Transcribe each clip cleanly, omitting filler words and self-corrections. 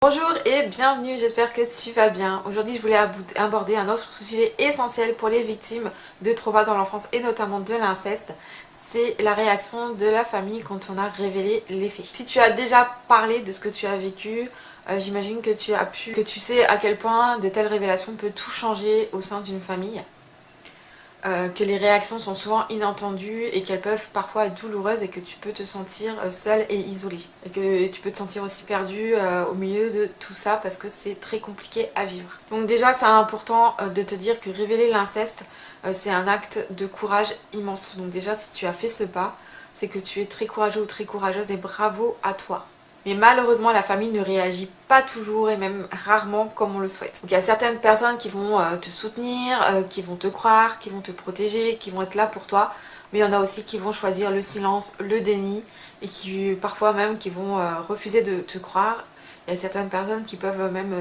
Bonjour et bienvenue, j'espère que tu vas bien. Aujourd'hui je voulais aborder un autre sujet essentiel pour les victimes de traumas dans l'enfance et notamment de l'inceste. C'est la réaction de la famille quand on a révélé les faits. Si tu as déjà parlé de ce que tu as vécu, j'imagine que tu sais à quel point de telles révélations peuvent tout changer au sein d'une famille. Que les réactions sont souvent inattendues et qu'elles peuvent parfois être douloureuses et que tu peux te sentir seule et isolée. Et que tu peux te sentir aussi perdue au milieu de tout ça parce que c'est très compliqué à vivre. Donc déjà c'est important de te dire que révéler l'inceste c'est un acte de courage immense. Donc déjà si tu as fait ce pas, c'est que tu es très courageux ou très courageuse et bravo à toi. Mais malheureusement, la famille ne réagit pas toujours et même rarement comme on le souhaite. Donc il y a certaines personnes qui vont te soutenir, qui vont te croire, qui vont te protéger, qui vont être là pour toi. Mais il y en a aussi qui vont choisir le silence, le déni et qui parfois même qui vont refuser de te croire. Il y a certaines personnes qui peuvent même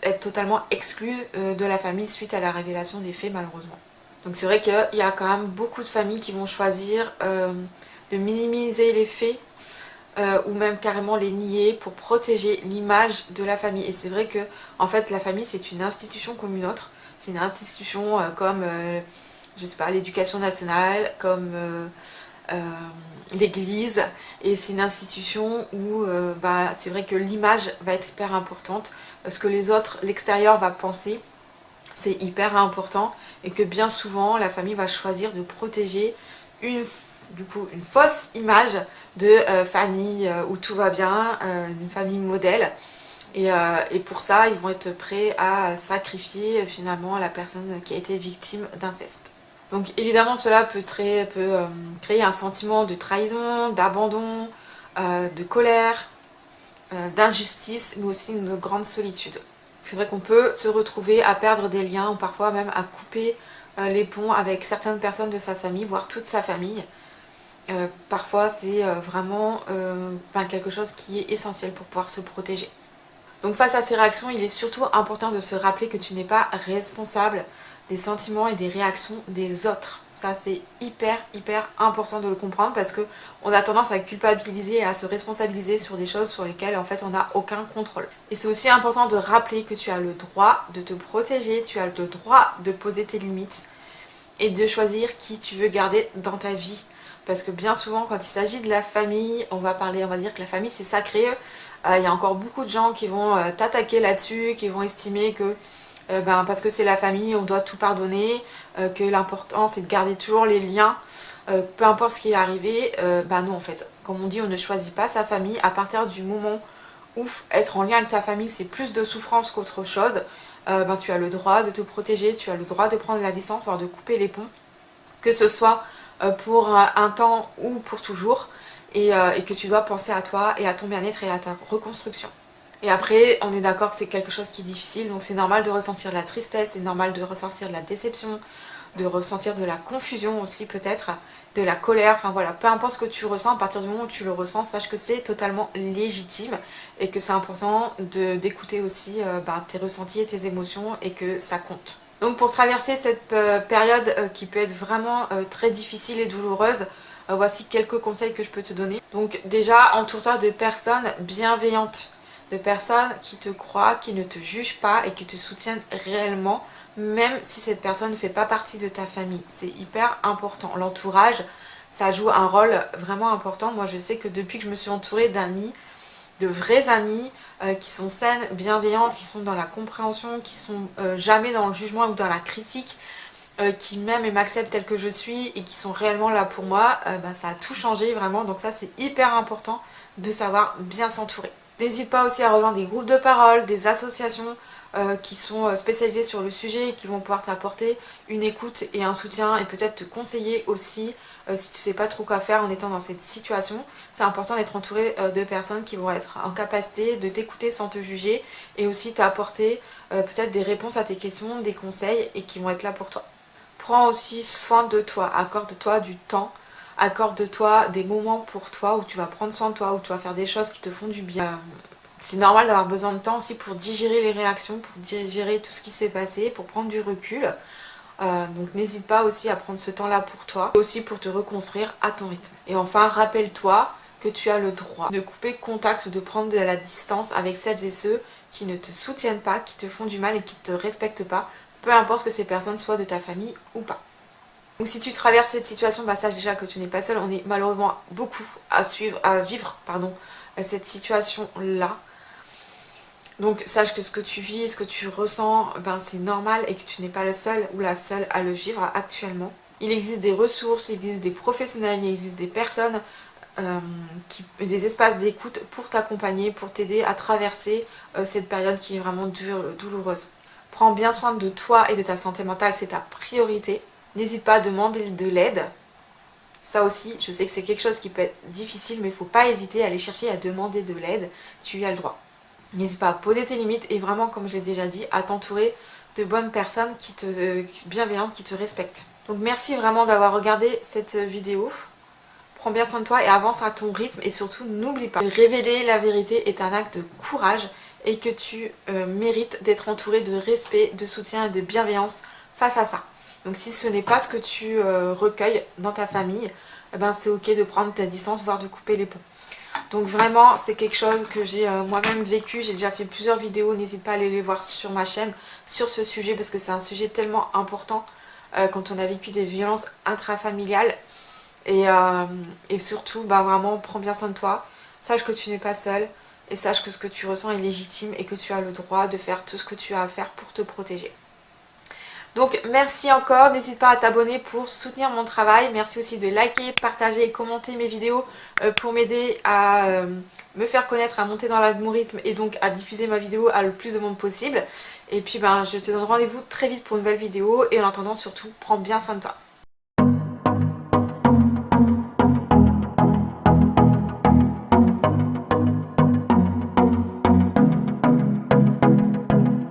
être totalement exclues de la famille suite à la révélation des faits malheureusement. Donc c'est vrai qu'il y a quand même beaucoup de familles qui vont choisir de minimiser les faits ou même carrément les nier pour protéger l'image de la famille. Et c'est vrai que en fait la famille c'est une institution comme une autre. C'est une institution comme je sais pas, l'éducation nationale, comme l'église, et c'est une institution où c'est vrai que l'image va être hyper importante. Ce que les autres, l'extérieur va penser, c'est hyper important, et que bien souvent la famille va choisir de protéger une fausse image de famille où tout va bien, une famille modèle. Et pour ça, ils vont être prêts à sacrifier finalement la personne qui a été victime d'inceste. Donc évidemment, cela peut créer un sentiment de trahison, d'abandon, de colère, d'injustice, mais aussi une grande solitude. C'est vrai qu'on peut se retrouver à perdre des liens ou parfois même à couper les ponts avec certaines personnes de sa famille, voire toute sa famille. Parfois c'est vraiment quelque chose qui est essentiel pour pouvoir se protéger. Donc face à ces réactions, il est surtout important de se rappeler que tu n'es pas responsable des sentiments et des réactions des autres. Ça c'est hyper important de le comprendre parce que on a tendance à culpabiliser et à se responsabiliser sur des choses sur lesquelles en fait on n'a aucun contrôle. Et c'est aussi important de rappeler que tu as le droit de te protéger, tu as le droit de poser tes limites et de choisir qui tu veux garder dans ta vie. Parce que bien souvent quand il s'agit de la famille, on va dire que la famille c'est sacré. Il y a encore beaucoup de gens qui vont t'attaquer là-dessus, qui vont estimer que parce que c'est la famille on doit tout pardonner, que l'important c'est de garder toujours les liens, peu importe ce qui est arrivé. Non en fait, comme on dit, on ne choisit pas sa famille. À partir du moment où être en lien avec ta famille c'est plus de souffrance qu'autre chose, tu as le droit de te protéger, tu as le droit de prendre la distance, voire de couper les ponts, que ce soit pour un temps ou pour toujours, et que tu dois penser à toi et à ton bien-être et à ta reconstruction. Et après, on est d'accord que c'est quelque chose qui est difficile, donc c'est normal de ressentir de la tristesse, c'est normal de ressentir de la déception, de ressentir de la confusion aussi peut-être, de la colère, enfin voilà, peu importe ce que tu ressens, à partir du moment où tu le ressens, sache que c'est totalement légitime et que c'est important d'écouter aussi tes ressentis et tes émotions et que ça compte. Donc pour traverser cette période qui peut être vraiment très difficile et douloureuse, voici quelques conseils que je peux te donner. Donc déjà, entoure-toi de personnes bienveillantes, de personnes qui te croient, qui ne te jugent pas et qui te soutiennent réellement, même si cette personne ne fait pas partie de ta famille. C'est hyper important. L'entourage, ça joue un rôle vraiment important. Moi je sais que depuis que je me suis entourée d'amis, de vrais amis qui sont saines, bienveillantes, qui sont dans la compréhension, qui sont jamais dans le jugement ou dans la critique, qui m'aiment et m'acceptent telle que je suis et qui sont réellement là pour moi, ça a tout changé vraiment. Donc ça c'est hyper important de savoir bien s'entourer. N'hésite pas aussi à rejoindre des groupes de parole, des associations qui sont spécialisées sur le sujet et qui vont pouvoir t'apporter une écoute et un soutien et peut-être te conseiller aussi si tu sais pas trop quoi faire en étant dans cette situation. C'est important d'être entouré de personnes qui vont être en capacité de t'écouter sans te juger et aussi t'apporter peut-être des réponses à tes questions, des conseils et qui vont être là pour toi. Prends aussi soin de toi, accorde-toi du temps, accorde-toi des moments pour toi où tu vas prendre soin de toi, où tu vas faire des choses qui te font du bien. C'est normal d'avoir besoin de temps aussi pour digérer les réactions, pour digérer tout ce qui s'est passé, pour prendre du recul. Donc n'hésite pas aussi à prendre ce temps-là pour toi, aussi pour te reconstruire à ton rythme. Et enfin, rappelle-toi que tu as le droit de couper contact ou de prendre de la distance avec celles et ceux qui ne te soutiennent pas, qui te font du mal et qui ne te respectent pas, peu importe que ces personnes soient de ta famille ou pas. Donc si tu traverses cette situation, bah sache déjà que tu n'es pas seule. On est malheureusement beaucoup à vivre cette situation-là. Donc sache que ce que tu vis, ce que tu ressens, ben, c'est normal et que tu n'es pas le seul ou la seule à le vivre actuellement. Il existe des ressources, il existe des professionnels, il existe des personnes, des espaces d'écoute pour t'accompagner, pour t'aider à traverser cette période qui est vraiment douloureuse. Prends bien soin de toi et de ta santé mentale, c'est ta priorité. N'hésite pas à demander de l'aide. Ça aussi, je sais que c'est quelque chose qui peut être difficile, mais il ne faut pas hésiter à aller chercher à demander de l'aide. Tu y as le droit. N'hésite pas à poser tes limites et vraiment, comme je l'ai déjà dit, à t'entourer de bonnes personnes bienveillantes qui te respectent. Donc merci vraiment d'avoir regardé cette vidéo. Prends bien soin de toi et avance à ton rythme et surtout n'oublie pas, révéler la vérité est un acte de courage et que tu mérites d'être entouré de respect, de soutien et de bienveillance face à ça. Donc si ce n'est pas ce que tu recueilles dans ta famille, eh ben c'est ok de prendre ta distance, voire de couper les ponts. Donc vraiment c'est quelque chose que j'ai moi-même vécu, j'ai déjà fait plusieurs vidéos, n'hésite pas à aller les voir sur ma chaîne sur ce sujet parce que c'est un sujet tellement important quand on a vécu des violences intrafamiliales et surtout bah, vraiment prends bien soin de toi, sache que tu n'es pas seule et sache que ce que tu ressens est légitime et que tu as le droit de faire tout ce que tu as à faire pour te protéger. Donc merci encore, n'hésite pas à t'abonner pour soutenir mon travail, merci aussi de liker, partager et commenter mes vidéos pour m'aider à me faire connaître, à monter dans l'algorithme et donc à diffuser ma vidéo à le plus de monde possible. Et puis ben, je te donne rendez-vous très vite pour une nouvelle vidéo et en attendant surtout, prends bien soin de toi.